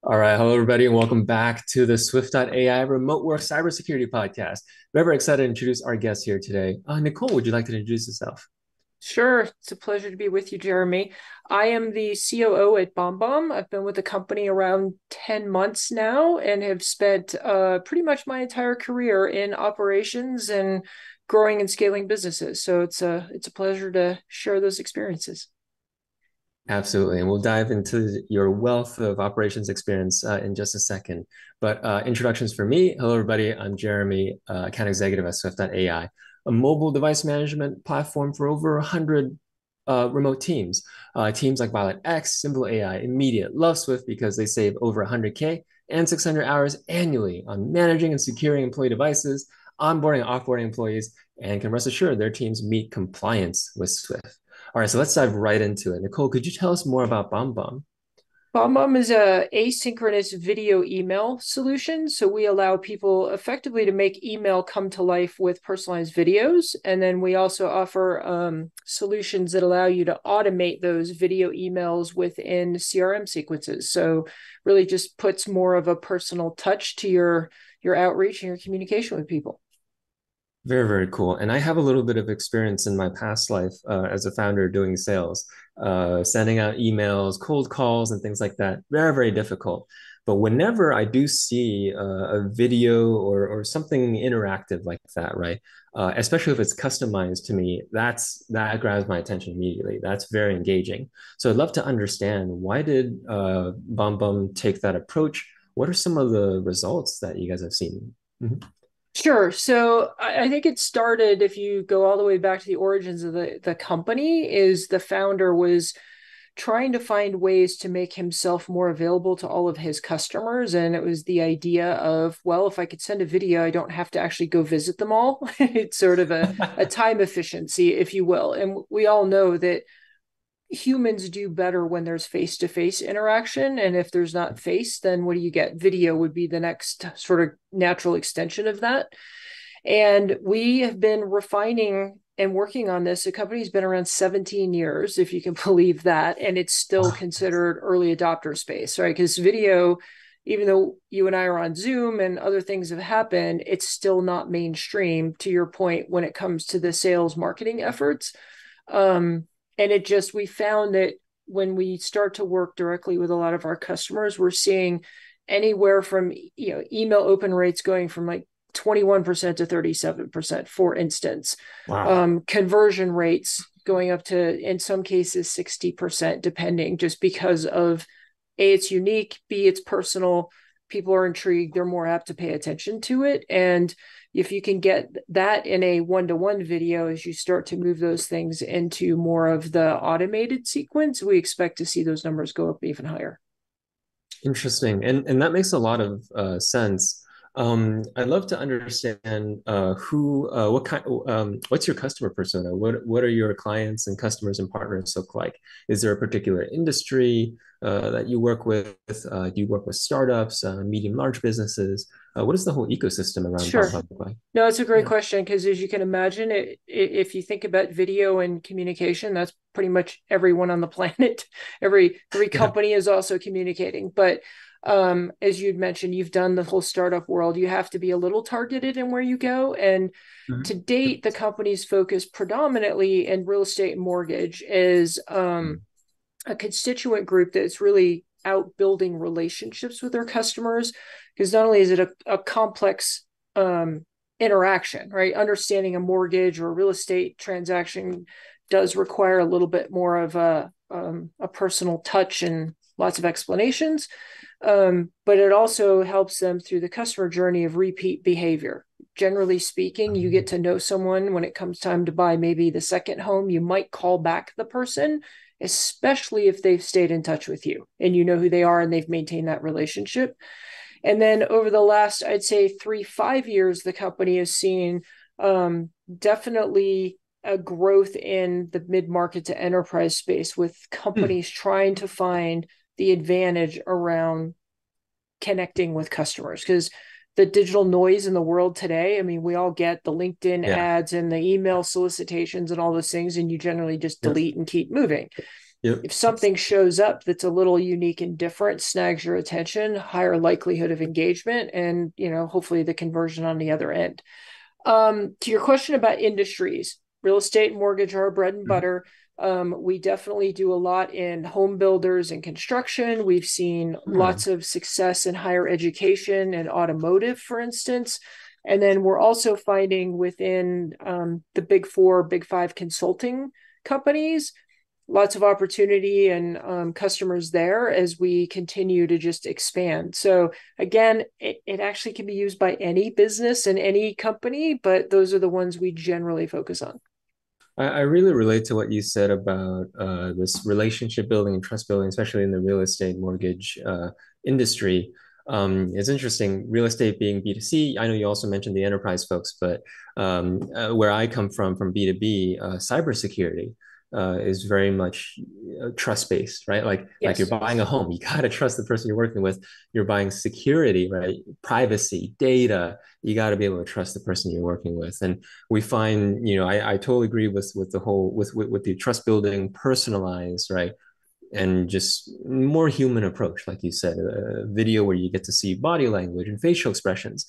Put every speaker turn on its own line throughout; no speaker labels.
All right. Hello, everybody, and welcome back to the Swift.ai Remote Work Cybersecurity Podcast. Very excited to introduce our guest here today. Nicole, would you like to introduce yourself?
Sure, it's a pleasure to be with you, Jeremy. I am the COO at BombBomb. I've been with the company around 10 months now and have spent pretty much my entire career in operations and growing and scaling businesses. So it's a pleasure to share those experiences.
Absolutely. And we'll dive into your wealth of operations experience in just a second. But introductions for me. Hello, everybody. I'm Jeremy, account executive at Swift.ai, a mobile device management platform for over 100 remote teams. Teams like Violet X, Simple AI, Immediate, love Swift because they save over 100K and 600 hours annually on managing and securing employee devices, onboarding and offboarding employees, and can rest assured their teams meet compliance with Swift. All right, so let's dive right into it. Nicole, could you tell us more about BombBomb?
BombBomb is a asynchronous video email solution. So we allow people effectively to make email come to life with personalized videos. And then we also offer solutions that allow you to automate those video emails within CRM sequences. So really just puts more of a personal touch to your outreach and your communication with people.
Very cool. And I have a little bit of experience in my past life as a founder doing sales, sending out emails, cold calls, and things like that. Very difficult. But whenever I do see a video or something interactive like that, right? Especially if it's customized to me, that grabs my attention immediately. That's very engaging. So I'd love to understand, why did BombBomb take that approach? What are some of the results that you guys have seen? Mhm.
Sure. So I think it started, if you go all the way back to the origins of the company, is the founder was trying to find ways to make himself more available to all of his customers. And it was the idea of, well, if I could send a video, I don't have to actually go visit them all. It's sort of a time efficiency, if you will. And we all know that humans do better when there's face-to-face interaction. And if there's not face, then what do you get? Video would be the next sort of natural extension of that. And we have been refining and working on this. The company's been around 17 years, if you can believe that. And it's still
Wow.
considered early adopter space, right? Because video, even though you and I are on Zoom and other things have happened, it's still not mainstream, to your point, when it comes to the sales marketing efforts. Um, and we found that when we start to work directly with a lot of our customers, we're seeing anywhere from, email open rates going from like 21% to 37%, for instance.
Wow.
Conversion rates going up to, in some cases, 60%, depending, just because of A, it's unique, B, it's personal. People are intrigued, they're more apt to pay attention to it. And if you can get that in a one-to-one video, as you start to move those things into more of the automated sequence, we expect to see those numbers go up even higher.
Interesting. And that makes a lot of sense. I'd love to understand what's your customer persona? What are your clients and customers and partners look like? Is there a particular industry that you work with? Do you work with startups, medium, large businesses? What is the whole ecosystem around
Sure.
BombBomb look like?
No, it's a great
Yeah.
question, because as you can imagine, if you think about video and communication, that's pretty much everyone on the planet. Every
Yeah.
company is also communicating. But as you'd mentioned, you've done the whole startup world. You have to be a little targeted in where you go. And to
Mhm.
date, the company's focus predominantly in real estate and mortgage is a constituent group that's really out building relationships with their customers, because not only is it a complex um, interaction, right? Understanding a mortgage or a real estate transaction does require a little bit more of a personal touch and lots of explanations. But it also helps them through the customer journey of repeat behavior. Generally speaking, you get to know someone when it comes time to buy maybe the second home. You might call back the person, especially if they've stayed in touch with you and you know who they are and they've maintained that relationship. And then over the last, I'd say 3, 5 years, the company has seen definitely a growth in the mid-market to enterprise space, with
Hmm.
companies trying to find the advantage around connecting with customers. Because the digital noise in the world today, I mean, we all get the LinkedIn
Yeah.
ads and the email solicitations and all those things, and you generally just
Yep.
delete and keep moving.
Yep.
If something shows up that's a little unique and different, snags your attention, higher likelihood of engagement, and hopefully the conversion on the other end. To your question about industries, real estate and mortgage are our bread and
Mhm.
butter. We definitely do a lot in home builders and construction. We've seen
Yeah.
lots of success in higher education and automotive, for instance. And then we're also finding within the big four, big five consulting companies, lots of opportunity and customers there as we continue to just expand. So again, it actually can be used by any business and any company, but those are the ones we generally focus on.
I really relate to what you said about this relationship building and trust building, especially in the real estate mortgage industry. It's interesting, real estate being B2C. I know you also mentioned the enterprise folks, but where I come from B2B, cybersecurity is very much trust-based, right? Like you're
Yes,
buying a home, you gotta trust the person you're working with. You're buying security, right? Privacy, data. You got to be able to trust the person you're working with. And we find, I totally agree with the whole with the trust building, personalized, right? And just more human approach, like you said, a video where you get to see body language and facial expressions.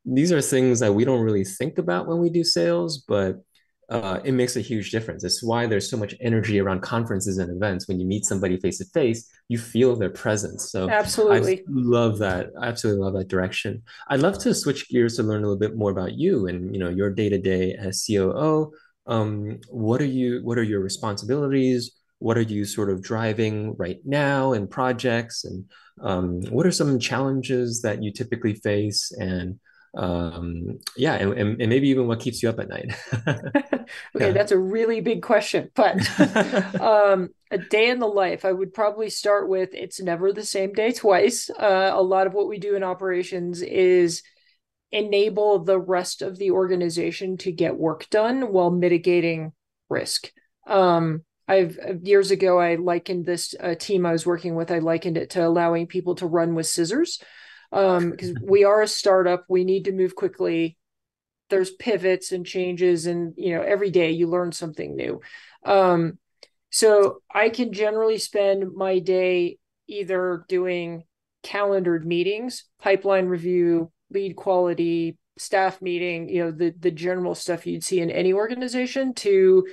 These are things that we don't really think about when we do sales, but it makes a huge difference. It's why there's so much energy around conferences and events. When you meet somebody face to face, you feel their presence. So I
absolutely.
love that. I absolutely love that direction. I'd love to switch gears to learn a little bit more about you and your day to day as COO. What are your responsibilities? What are you sort of driving right now in projects? And what are some challenges that you typically face? And yeah, and maybe even what keeps you up at night.
Okay,
Yeah.
that's a really big question, but a day in the life, I would probably start with it's never the same day twice. A lot of what we do in operations is enable the rest of the organization to get work done while mitigating risk. I've years ago I likened this team I was working with. I likened it to allowing people to run with scissors, because we are a startup. We need to move quickly. There's pivots and changes, and every day you learn something new. Um, so I can generally spend my day either doing calendared meetings, pipeline review, lead quality, staff meeting, the general stuff you'd see in any organization, to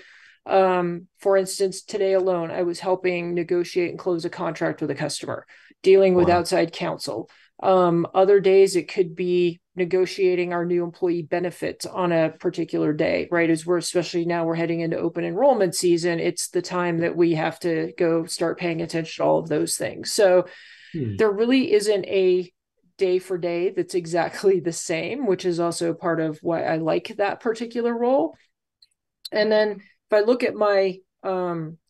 for instance, today alone, I was helping negotiate and close a contract with a customer, dealing with
Wow.
outside counsel. Other days it could be negotiating our new employee benefits on a particular day, right? As we're, especially now we're heading into open enrollment season, it's the time that we have to go start paying attention to all of those things. So
Hmm.
there really isn't a day for day that's exactly the same, which is also part of why I like that particular role. And then if I look at my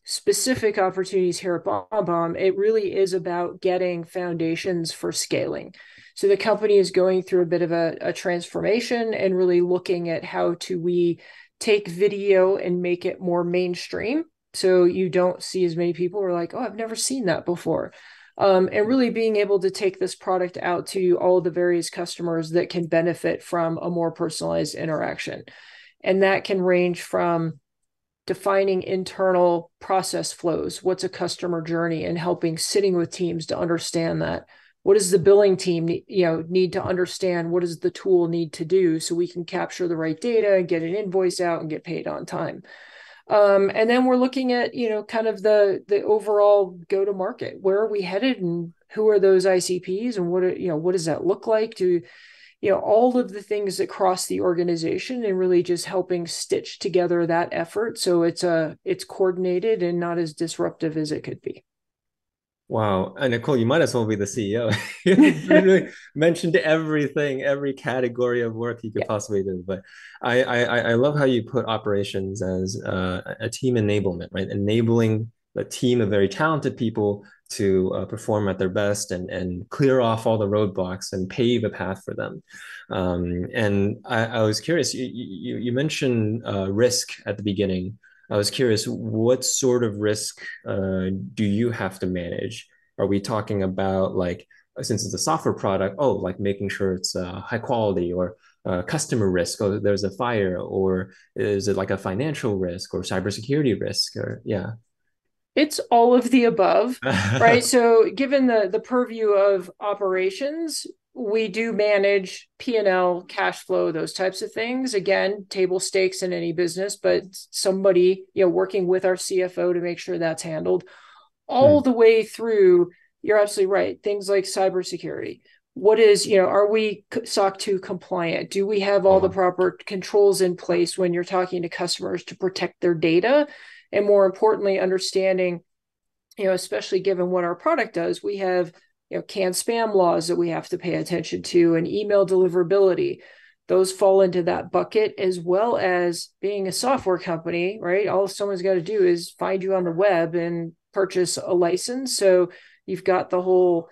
specific opportunities here at BombBomb, it really is about getting foundations for scaling. So the company is going through a bit of a transformation and really looking at how to we take video and make it more mainstream. So you don't see as many people who are like, oh, I've never seen that before. And really being able to take this product out to all the various customers that can benefit from a more personalized interaction. And that can range from defining internal process flows, what's a customer journey, and helping sitting with teams to understand that. What does the billing team need to understand? What does the tool need to do so we can capture the right data and get an invoice out and get paid on time? And then we're looking at kind of the overall go to market. Where are we headed, and who are those ICPs, and what does that look like? To all of the things that cross the organization, and really just helping stitch together that effort so it's coordinated and not as disruptive as it could be.
Wow. And Nicole, you might as well be the CEO. You literally mentioned everything, every category of work you could
Yeah,
possibly do. But I love how you put operations as a team enablement, right? Enabling a team of very talented people to perform at their best and clear off all the roadblocks and pave a path for them. And I was curious, you mentioned risk at the beginning. I was curious, what sort of risk do you have to manage? Are we talking about like, since it's a software product, oh, like making sure it's high quality, or customer risk, oh, there's a fire, or is it like a financial risk or cybersecurity risk, or yeah.
It's all of the above, right? So given the purview of operations, we do manage P&L, cash flow, those types of things. Again, table stakes in any business, but somebody, working with our CFO to make sure that's handled all
Hmm.
the way through. You're absolutely right. Things like cybersecurity. What is, are we SOC 2 compliant? Do we have
Oh,
all the
wow.
proper controls in place when you're talking to customers to protect their data? And more importantly, understanding, especially given what our product does, we have, canned spam laws that we have to pay attention to and email deliverability. Those fall into that bucket, as well as being a software company, right? All someone's got to do is find you on the web and purchase a license. So you've got the whole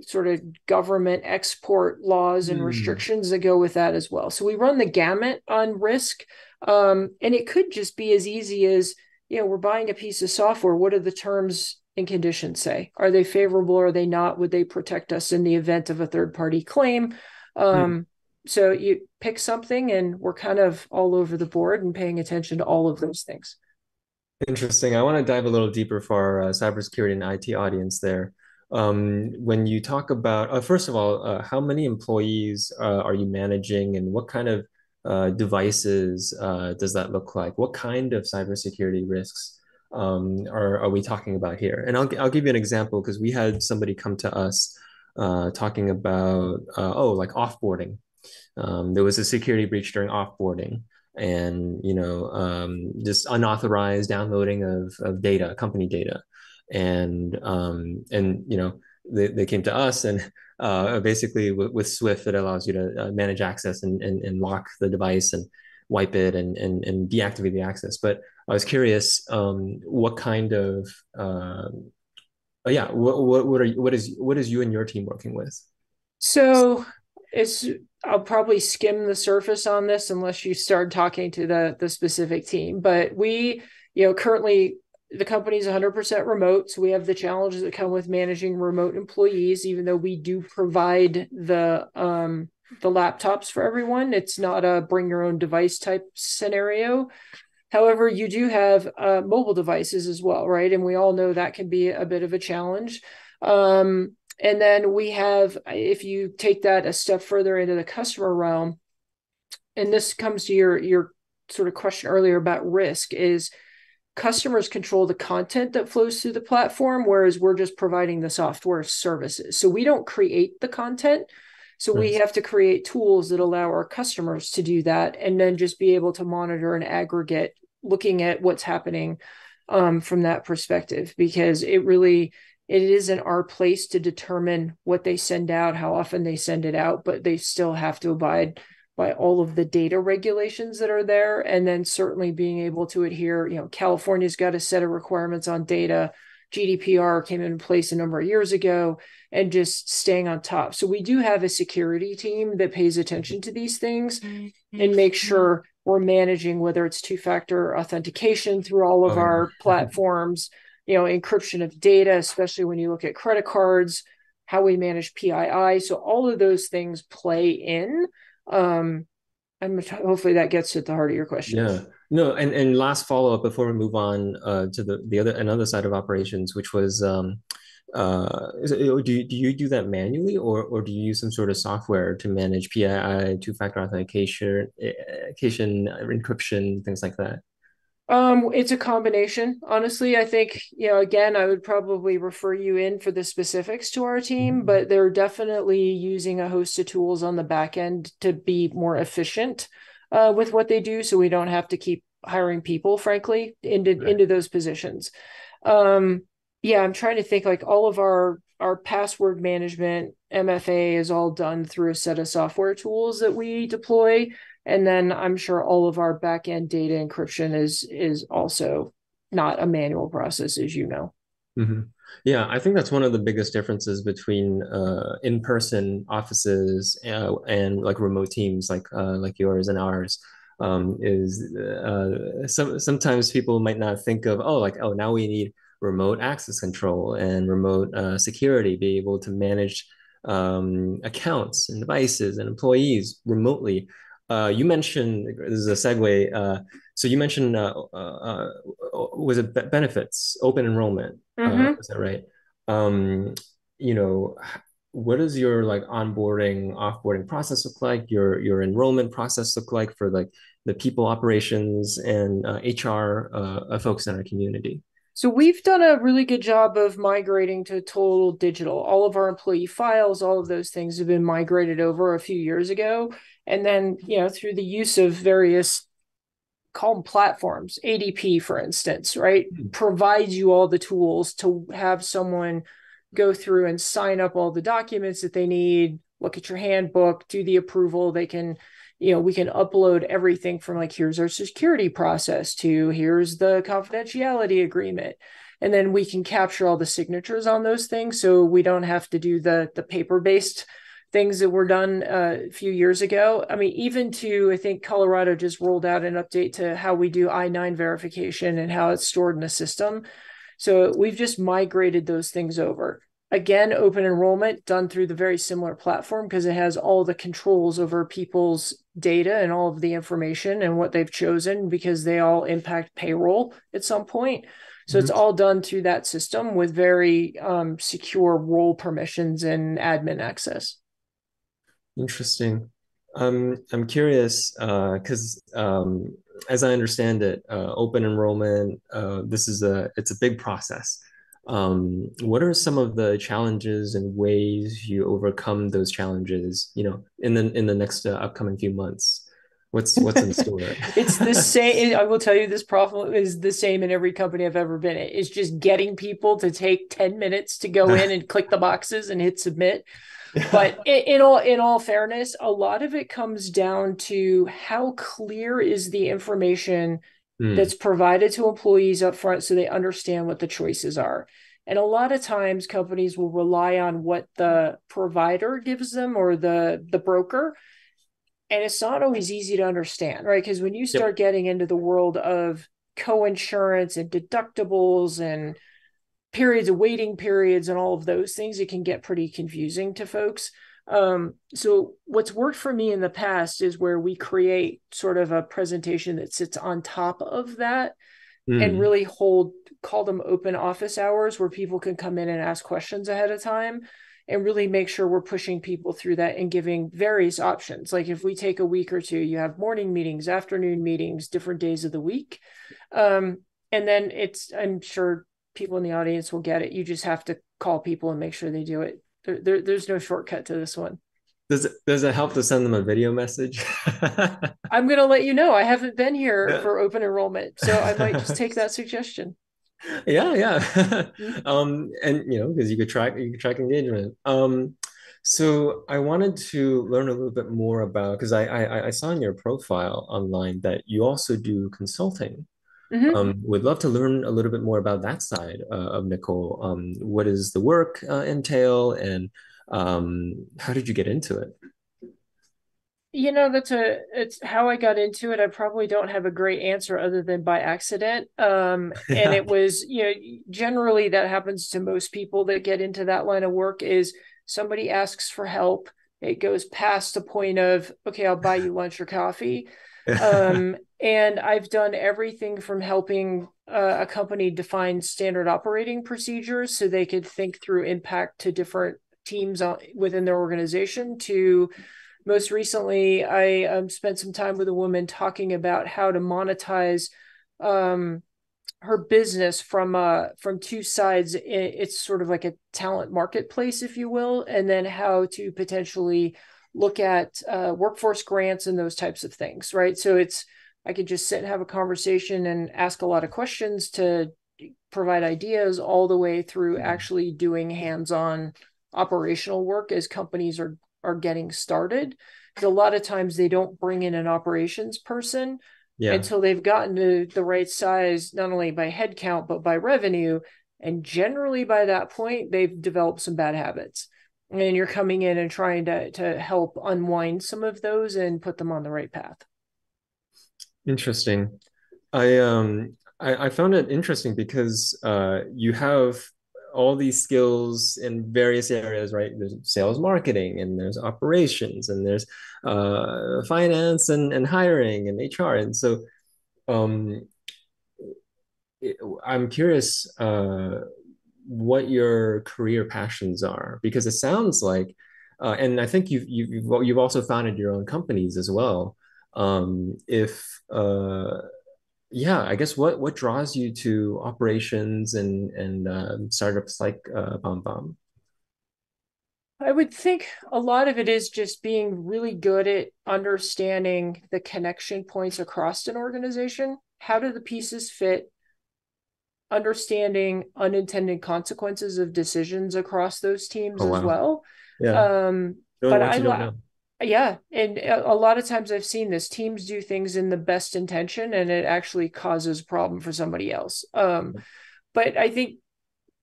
sort of government export laws and
Hmm.
restrictions that go with that as well. So we run the gamut on risk. And it could just be as easy as, we're buying a piece of software. What are the terms and conditions say? Are they favorable? Or are they not? Would they protect us in the event of a third party claim?
Hmm.
So you pick something, and we're kind of all over the board and paying attention to all of those things.
Interesting. I want to dive a little deeper for our cybersecurity and IT audience there. When you talk about, first of all, how many employees are you managing, and what kind of devices does that look like? What kind of cybersecurity risks are we talking about here? And I'll give you an example because we had somebody come to us talking about, like offboarding. There was a security breach during offboarding, and just unauthorized downloading of data, company data, and they came to us, and basically with Swift it allows you to manage access and lock the device and wipe it and deactivate the access. But I was curious, what kind of yeah, what is you and your team working with?
So it's I'll probably skim the surface on this unless you start talking to the specific team. But we, currently the company's 100% remote, so we have the challenges that come with managing remote employees. Even though we do provide the laptops for everyone, it's not a bring your own device type scenario. However, you do have mobile devices as well, right? And we all know that can be a bit of a challenge. And then we have, if you take that a step further into the customer realm, and this comes to your sort of question earlier about risk, is customers control the content that flows through the platform, whereas we're just providing the software services. So we don't create the content. So we
Nice.
have to create tools that allow our customers to do that, and then just be able to monitor and aggregate, looking at what's happening from that perspective, because it isn't our place to determine what they send out, how often they send it out, but they still have to abide by all of the data regulations that are there. And then certainly being able to adhere, California's got a set of requirements on data. GDPR came in place a number of years ago, and just staying on top. So we do have a security team that pays attention to these things and make sure we're managing, whether it's two-factor authentication through all of
Oh yeah.
our platforms, encryption of data, especially when you look at credit cards, how we manage PII. So all of those things play in. um, hopefully that gets at the heart of your question.
Yeah. No, and last follow-up before we move on to the other another side of operations, which was do you do that manually, or do you use some sort of software to manage PII, two-factor authentication, encryption, things like that?
It's a combination. Honestly, I think, again, I would probably refer you in for the specifics to our team,
Mhm.
but they're definitely using a host of tools on the back end to be more efficient with what they do, so we don't have to keep hiring people, frankly,
Right.
into those positions. Um, yeah, I'm trying to think, like, all of our password management MFA is all done through a set of software tools that we deploy. And then I'm sure all of our backend data encryption is also not a manual process, as you know.
Hmm. Yeah, I think that's one of the biggest differences between in-person offices and like remote teams like yours and ours. Is sometimes people might not think of, oh, now we need remote access control and remote security, be able to manage accounts and devices and employees remotely. You mentioned, this is a segue, So you mentioned was it benefits, open enrollment?
Mm-hmm.
Was that right? Um, you know, what does your like onboarding, offboarding process look like? Your enrollment process look like for like the people operations and HR folks in our community?
So we've done a really good job of migrating to total digital. All of our employee files, all of those things have been migrated over a few years ago. And then, through the use of various call them platforms, ADP, for instance, right,
Hmm.
provides you all the tools to have someone go through and sign up all the documents that they need, look at your handbook, do the approval. They can, we can upload everything from like, here's our security process to here's the confidentiality agreement. And then we can capture all the signatures on those things. So we don't have to do the paper based things that were done a few years ago. I mean, even to, I think Colorado just rolled out an update to how we do I-9 verification and how it's stored in the system. So we've just migrated those things over. Again, open enrollment done through the very similar platform because it has all the controls over people's data and all of the information and what they've chosen because they all impact payroll at some point. So it's
Mhm.
all done through that system with very secure role permissions and admin access.
Interesting. I'm curious because as I understand it, open enrollment, it's a big process. What are some of the challenges and ways you overcome those challenges, in the next upcoming few months? What's in store?
It's the same. I will tell you, this problem is the same in every company I've ever been in. It's just getting people to take 10 minutes to go in and click the boxes and hit submit. But in all fairness, a lot of it comes down to how clear is the information
Hmm.
that's provided to employees up front so they understand what the choices are. And a lot of times companies will rely on what the provider gives them or the broker, and it's not always easy to understand, right? Because when you start
Yep.
getting into the world of co-insurance and deductibles and periods of waiting periods and all of those things, it can get pretty confusing to folks. So what's worked for me in the past is where we create sort of a presentation that sits on top of that and
Hmm.
really call them open office hours where people can come in and ask questions ahead of time and really make sure we're pushing people through that and giving various options. Like if we take a week or two, you have morning meetings, afternoon meetings, different days of the week. Um, and then I'm sure people in the audience will get it. You just have to call people and make sure they do it. There's no shortcut to this one.
Does it help to send them a video message?
I'm going to let you know. I haven't been here
Yeah.
for open enrollment, so I might just take that suggestion.
Yeah, yeah.
Mm-hmm.
And because you could track engagement. So I wanted to learn a little bit more about because I saw in your profile online that you also do consulting.
Mm-hmm.
Would love to learn a little bit more about that side of Nicole. What does the work entail, and how did you get into it?
It's how I got into it. I probably don't have a great answer other than by accident. And
Yeah.
it was, generally that happens to most people that get into that line of work is somebody asks for help. It goes past the point of, okay, I'll buy you lunch or coffee. And I've done everything from helping a company define standard operating procedures so they could think through impact to different teams within their organization to most recently, I spent some time with a woman talking about how to monetize um, her business from two sides. It's sort of like a talent marketplace, if you will, and then how to potentially look at workforce grants and those types of things, right? So I could just sit and have a conversation and ask a lot of questions to provide ideas all the way through actually doing hands-on operational work as companies are getting started. Because a lot of times they don't bring in an operations person
Yeah.
until they've gotten to the right size, not only by headcount, but by revenue. And generally by that point, they've developed some bad habits. And you're coming in and trying to help unwind some of those and put them on the right path.
Interesting. I found it interesting because you have all these skills in various areas, right? There's sales marketing and there's operations and there's finance and hiring and HR. And so um, I'm curious what your career passions are because it sounds like, and I think you've also founded your own companies as well. If yeah, I guess what draws you to operations and startups like BombBomb?
I would think a lot of it is just being really good at understanding the connection points across an organization. How do the pieces fit? Understanding unintended consequences of decisions across those teams
Oh
as
wow,
well.
yeah,
Um,
knowing
but
what you don't know.
yeah, and a lot of times I've seen this: teams do things in the best intention, and it actually causes a problem for somebody else. But I think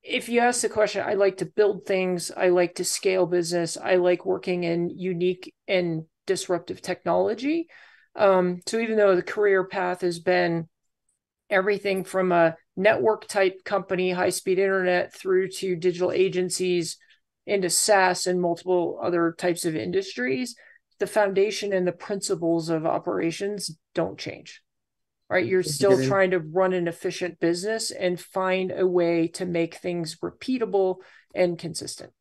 if you ask the question, I like to build things, I like to scale business, I like working in unique and disruptive technology. So even though the career path has been everything from a network type company, high speed internet, through to digital agencies, into SaaS and multiple other types of industries, the foundation and the principles of operations don't change, right? You're
Did you
still
get in
trying to run an efficient business and find a way to make things repeatable and consistent.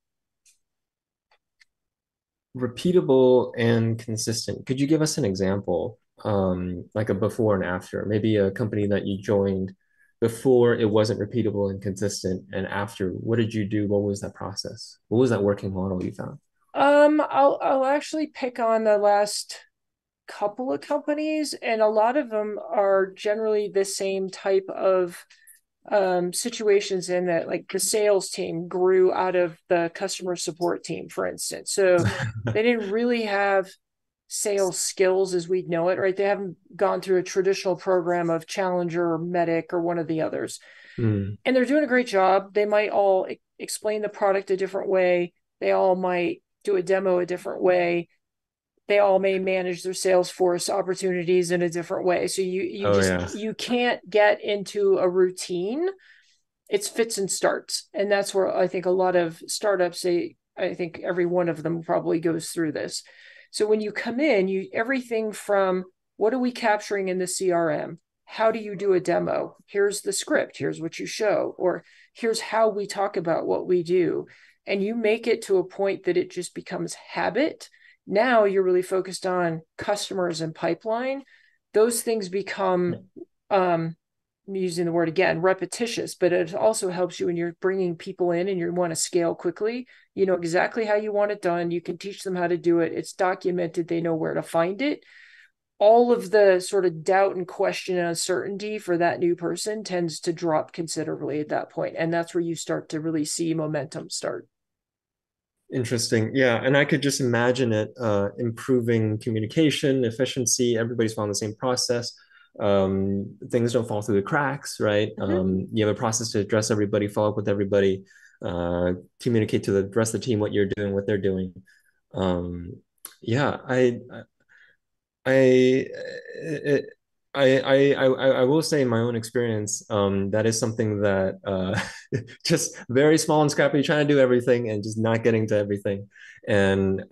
repeatable and consistent? Could you give us an example, like a before and after? Maybe a company that you joined before it wasn't repeatable and consistent, and after, what did you do? What was that process? What was that working model you found?
I'll actually pick on the last couple of companies, and a lot of them are generally the same type of situations, in that like the sales team grew out of the customer support team, for instance. So they didn't really have sales skills as we'd know it, right? They haven't gone through a traditional program of Challenger or Medic or one of the others.
Hmm.
And they're doing a great job. They might all explain the product a different way. They all might do a demo a different way. They all may manage their Salesforce opportunities in a different way. So you
Oh
just
yeah.
you can't get into a routine. It's fits and starts. And that's where I think a lot of startups, I think every one of them probably goes through this. So when you come in, you everything from what are we capturing in the CRM? How do you do a demo? Here's the script, here's what you show, or here's how we talk about what we do. And you make it to a point that it just becomes habit. Now you're really focused on customers and pipeline. Those things become I'm using the word again, repetitious, but it also helps you when you're bringing people in and you want to scale quickly. You know exactly how you want it done. You can teach them how to do it. It's documented. They know where to find it. All of the sort of doubt and question and uncertainty for that new person tends to drop considerably at that point. And that's where you start to really see momentum start.
Interesting. Yeah, and I could just imagine it improving communication, efficiency. Everybody's following the same process. Things don't fall through the cracks, right?
Mm-hmm.
You have a process to address everybody, follow up with everybody, communicate to the rest of the team what you're doing, what they're doing. Um, yeah, I, it, I will say in my own experience, that is something that just very small and scrappy, trying to do everything and just not getting to everything, and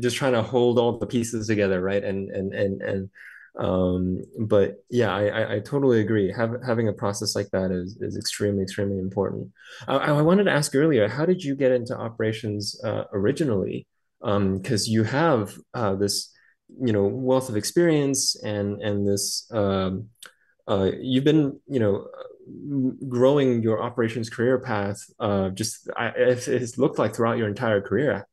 just trying to hold all the pieces together, right? But yeah, I totally agree. Having a process like that is extremely important. I wanted to ask earlier, how did you get into operations originally? Because you have this wealth of experience and this you've been growing your operations career path just it's looked like throughout your entire career.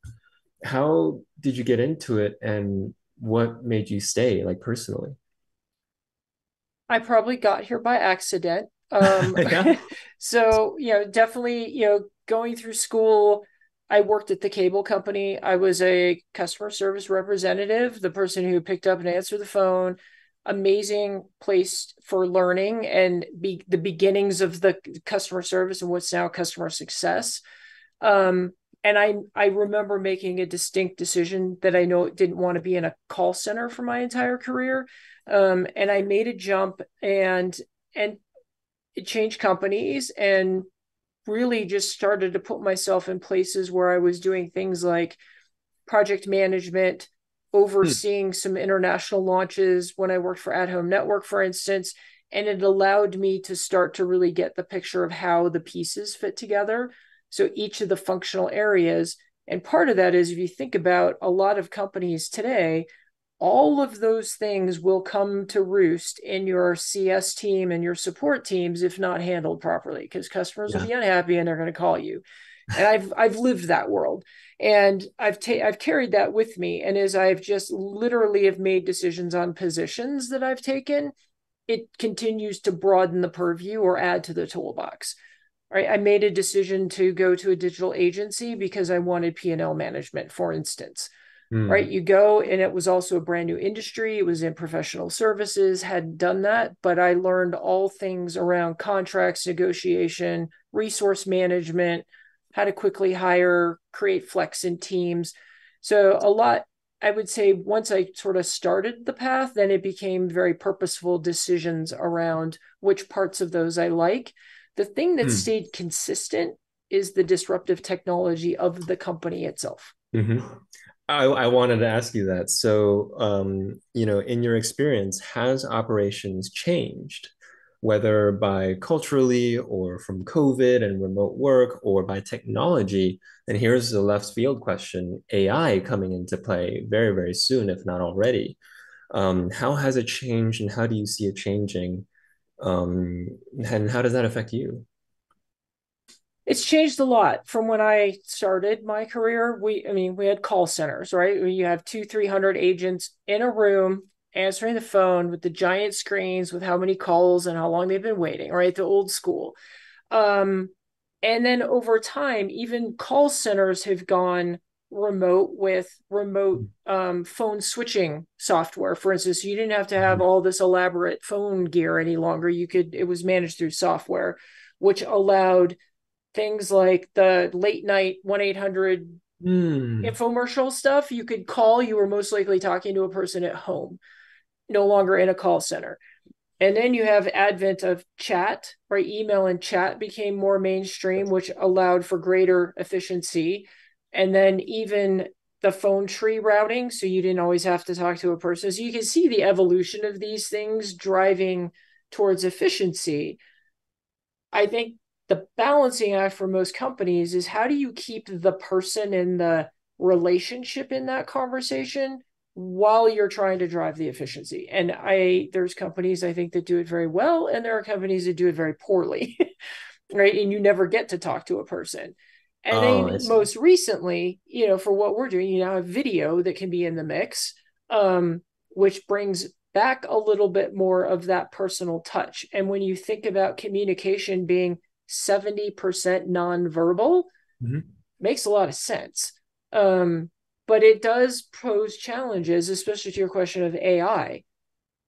How did you get into it and what made you stay, like personally?
I probably got here by accident.
Yeah.
So, definitely, going through school, I worked at the cable company. I was a customer service representative, the person who picked up and answered the phone. Amazing place for learning and the beginnings of the customer service and what's now customer success. And I remember making a distinct decision that I know didn't want to be in a call center for my entire career. And I made a jump and it changed companies and really just started to put myself in places where I was doing things like project management,
Hmm.
overseeing some international launches when I worked for At Home Network, for instance. And it allowed me to start to really get the picture of how the pieces fit together. So each of the functional areas. And part of that is if you think about a lot of companies today, all of those things will come to roost in your CS team and your support teams if not handled properly, because customers will
Yeah.
be unhappy and they're going to call you. And I've lived that world, and I've carried that with me. And as I've just literally have made decisions on positions that I've taken, it continues to broaden the purview or add to the toolbox. Right, I made a decision to go to a digital agency because I wanted P&L management, for instance. Right,
Hmm.
you go, and it was also a brand new industry. It was in professional services, had done that, but I learned all things around contracts, negotiation, resource management, how to quickly hire, create flex in teams. So a lot, I would say, once I sort of started the path, then it became very purposeful decisions around which parts of those I like. The thing that
Hmm.
stayed consistent is the disruptive technology of the company itself.
Hmm. I wanted to ask you that. So, in your experience, has operations changed, whether by culturally or from COVID and remote work or by technology? And here's the left field question, AI coming into play very, very soon, if not already. How has it changed and how do you see it changing? Um, and how does that affect you?
It's changed a lot from when I started my career. We had call centers, right? Where you have 300 agents in a room answering the phone with the giant screens with how many calls and how long they've been waiting, right? The old school. Um, and then over time, even call centers have gone remote with remote phone switching software. For instance, you didn't have to have all this elaborate phone gear any longer. It was managed through software, which allowed things like the late night 1-800
Hmm.
infomercial stuff. You could call, you were most likely talking to a person at home, no longer in a call center. And then you have advent of chat, right? Email and chat became more mainstream, which allowed for greater efficiency. And then even the phone tree routing, so you didn't always have to talk to a person. So you can see the evolution of these things driving towards efficiency. I think the balancing act for most companies is how do you keep the person in the relationship in that conversation while you're trying to drive the efficiency. And there's companies I think that do it very well, and there are companies that do it very poorly, right? And you never get to talk to a person. And
Oh,
then
I see.
most recently, for what we're doing, you now have video that can be in the mix, which brings back a little bit more of that personal touch. And when you think about communication being 70% nonverbal,
Mhm.
makes a lot of sense. Um, but it does pose challenges, especially to your question of AI.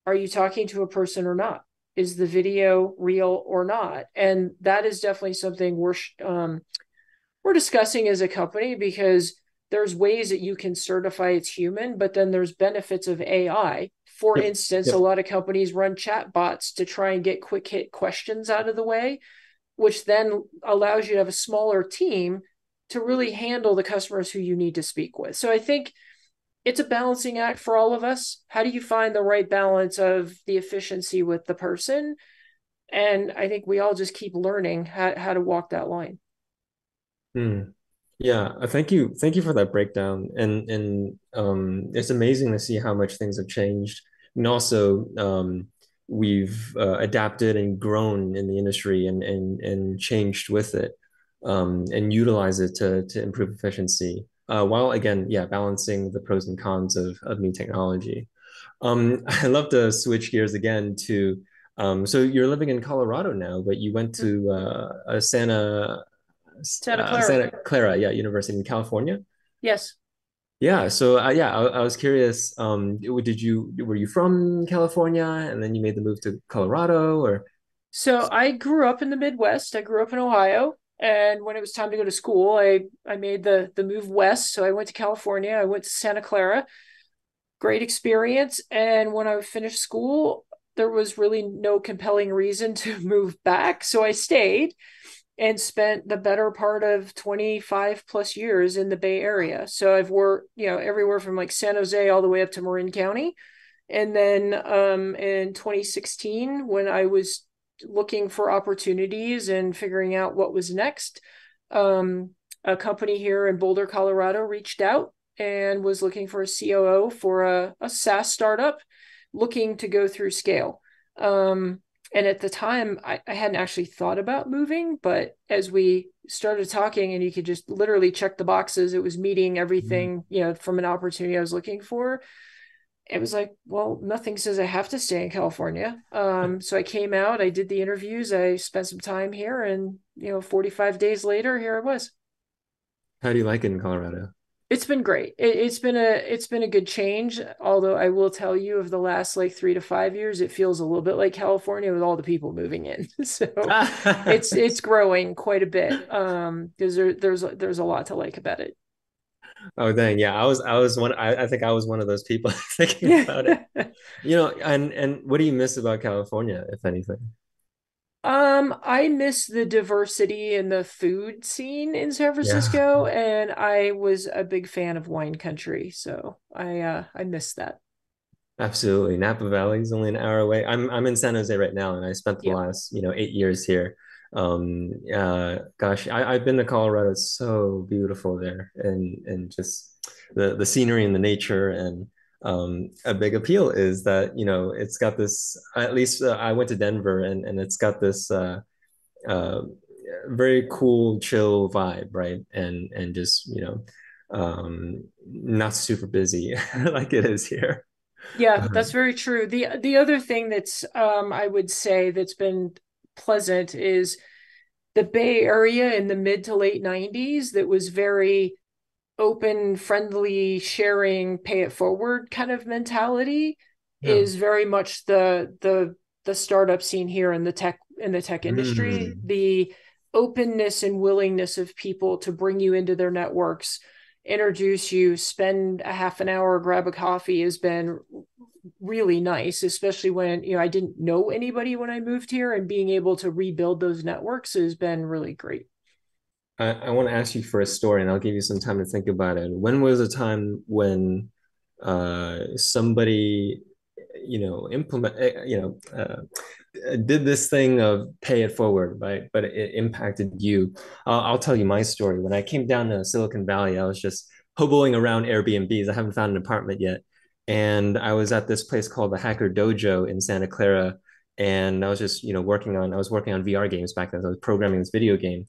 Are you talking to a person or not? Is the video real or not? And that is definitely something we're discussing as a company, because there's ways that you can certify it's human, but then there's benefits of AI. For
Yep.
instance, a
Yep.
lot of companies run chat bots to try and get quick hit questions out of the way, which then allows you to have a smaller team to really handle the customers who you need to speak with. So I think it's a balancing act for all of us. How do you find the right balance of the efficiency with the person? And I think we all just keep learning how to walk that line.
Hmm. Yeah, thank you for that breakdown. And it's amazing to see how much things have changed. And also, we've adapted and grown in the industry and changed with it, and utilize it to improve efficiency. While again, yeah, balancing the pros and cons of new technology. I'd love to switch gears again to, so you're living in Colorado now, but you went to a
Santa Clara.
Santa Clara, yeah, University in California.
Yes.
Yeah, so yeah, I was curious. Were you from California and then you made the move to Colorado, or?
So I grew up in the Midwest. I grew up in Ohio. And when it was time to go to school, I made the move west. So I went to California. I went to Santa Clara. Great experience. And when I finished school, there was really no compelling reason to move back. So I stayed. and spent the better part of 25 plus years in the Bay Area. So I've worked, everywhere from like San Jose all the way up to Marin County. And then in 2016, when I was looking for opportunities and figuring out what was next, um, a company here in Boulder, Colorado reached out and was looking for a COO for a SaaS startup looking to go through scale. And at the time, I hadn't actually thought about moving, but as we started talking and you could just literally check the boxes, it was meeting
Mhm.
everything, from an opportunity I was looking for. It was like, well, nothing says I have to stay in California. So I came out, I did the interviews, I spent some time here, and 45 days later, here I was.
How do you like it in Colorado?
It's been great. It's been a good change. Although I will tell you, of the last like 3 to 5 years, it feels a little bit like California with all the people moving in. So it's growing quite a bit. Because there's a lot to like about it.
Oh dang, yeah. I was one. I think I was one of those people thinking
Yeah.
about it. And what do you miss about California, if anything?
I miss the diversity in the food scene in San
Yeah.
Francisco, and I was a big fan of wine country, so I miss that.
Absolutely. Napa Valley is only an hour away. I'm in San Jose right now, and I spent the
Yeah.
last, 8 years here. Gosh, I've been to Colorado. It's so beautiful there, and just the scenery and the nature. And a big appeal is that, it's got this. At least I went to Denver, and it's got this uh, very cool, chill vibe, right? And just, not super busy like it is here.
Yeah, that's very true. The other thing that's I would say that's been pleasant is the Bay Area in the mid to late 90s that was very open, friendly, sharing, pay it forward kind of mentality
Yeah.
is very much the startup scene here in the tech industry.
Mm.
The openness and willingness of people to bring you into their networks, introduce you, spend a half an hour, grab a coffee has been really nice, especially when I didn't know anybody when I moved here, and being able to rebuild those networks has been really great.
I want to ask you for a story, and I'll give you some time to think about it. When was a time when somebody, did this thing of pay it forward, right? But it impacted you. I'll tell you my story. When I came down to Silicon Valley, I was just hoboing around Airbnbs. I haven't found an apartment yet. And I was at this place called the Hacker Dojo in Santa Clara. And I was just, I was working on VR games back then. So I was programming this video game.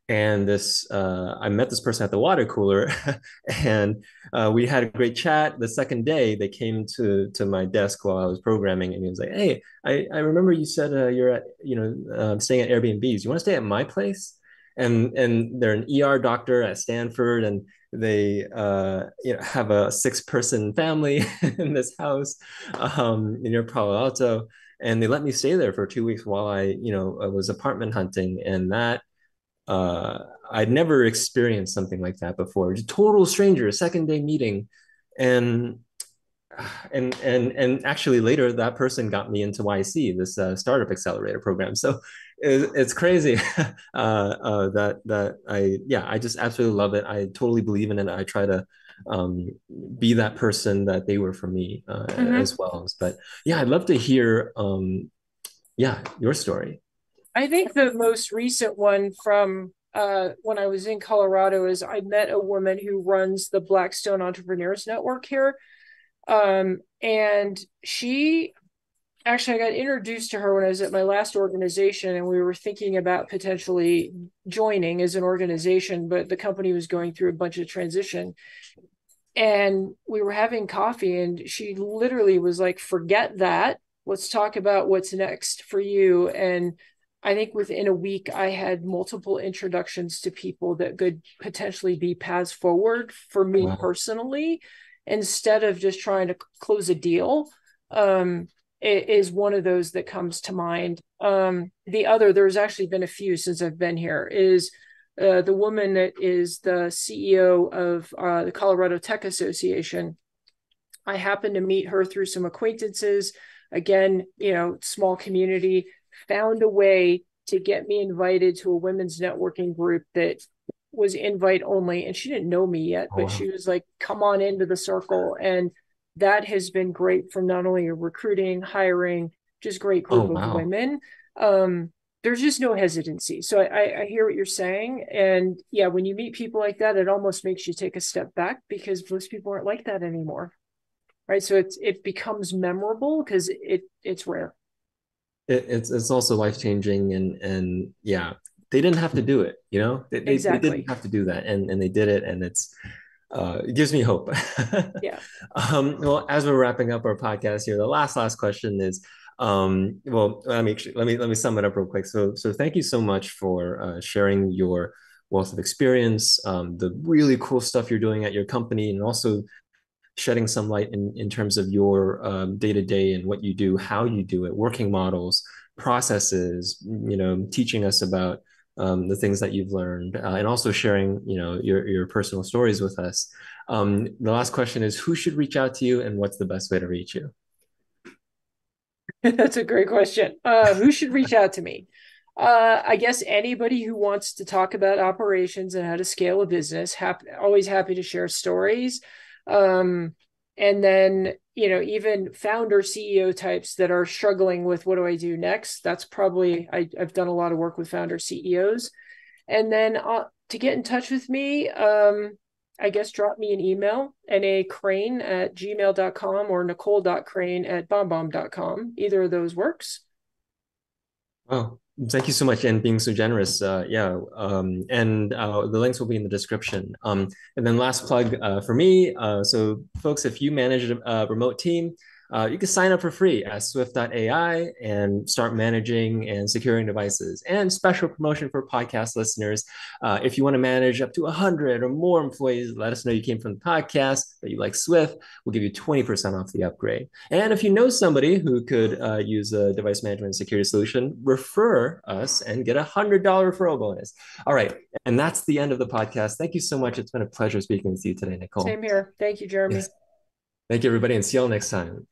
And I met this person at the water cooler, and we had a great chat. The second day, they came to my desk while I was programming, and he was like, "Hey, I remember you said you're staying at Airbnbs. You want to stay at my place?" And they're an ER doctor at Stanford, and they have a 6-person family in this house near Palo Alto, and they let me stay there for 2 weeks while I was apartment hunting, and that I'd never experienced something like that before. Just total stranger, second day meeting, and and actually later that person got me into YC, this startup accelerator program. So it's crazy that I just absolutely love it. I totally believe in it. I try to um, be that person that they were for me
Mm-hmm.
as well. But yeah, I'd love to hear your story.
I think the most recent one from when I was in Colorado is I met a woman who runs the Blackstone Entrepreneurs Network here. And she actually, I got introduced to her when I was at my last organization, and we were thinking about potentially joining as an organization, but the company was going through a bunch of transition. And we were having coffee, and she literally was like, forget that. Let's talk about what's next for you. And I think within a week, I had multiple introductions to people that could potentially be paths forward for me
Wow.
personally, instead of just trying to close a deal. It is one of those that comes to mind. The other, there's actually been a few since I've been here, is the woman that is the CEO of the Colorado Tech Association. I happened to meet her through some acquaintances. Again, small community, found a way to get me invited to a women's networking group that was invite only. And she didn't know me yet,
Oh,
but
wow.
she was like, come on into the circle. And that has been great from not only recruiting, hiring, just great
Oh,
group of
wow.
women. Um, there's just no hesitancy. So I hear what you're saying. And yeah, when you meet people like that, it almost makes you take a step back because most people aren't like that anymore. Right. So it becomes memorable because it's rare.
It's also life changing, and yeah, they didn't have to do it, you know, they didn't
Exactly.
have to do that, and they did it, and it gives me hope.
Yeah.
Well, as we're wrapping up our podcast here, the last question is, well, let me sum it up real quick. So thank you so much for sharing your wealth of experience, the really cool stuff you're doing at your company, and also shedding some light in terms of your day to day and what you do, how you do it, working models, processes, teaching us about the things that you've learned, and also sharing, your personal stories with us. The last question is, who should reach out to you, and what's the best way to reach you?
That's a great question. Who should reach out to me? I guess anybody who wants to talk about operations and how to scale a business. Always happy to share stories. Um, and then, even founder CEO types that are struggling with what do I do next? That's probably, I've done a lot of work with founder CEOs. And then to get in touch with me, I guess drop me an email, nacraine@gmail.com or nicole.craine@bombbomb.com. Either of those works.
Oh, thank you so much, and being so generous. Yeah, and the links will be in the description. And then last plug for me. So, folks, if you manage a remote team, you can sign up for free at Swift.ai and start managing and securing devices. And special promotion for podcast listeners. If you want to manage up to 100 or more employees, let us know you came from the podcast, that you like Swift. We'll give you 20% off the upgrade. And if you know somebody who could use a device management and security solution, refer us and get $100 referral bonus. All right. And that's the end of the podcast. Thank you so much. It's been a pleasure speaking with you today, Nicole.
Same here. Thank you, Jeremy.
Yes. Thank you, everybody, and see you all next time.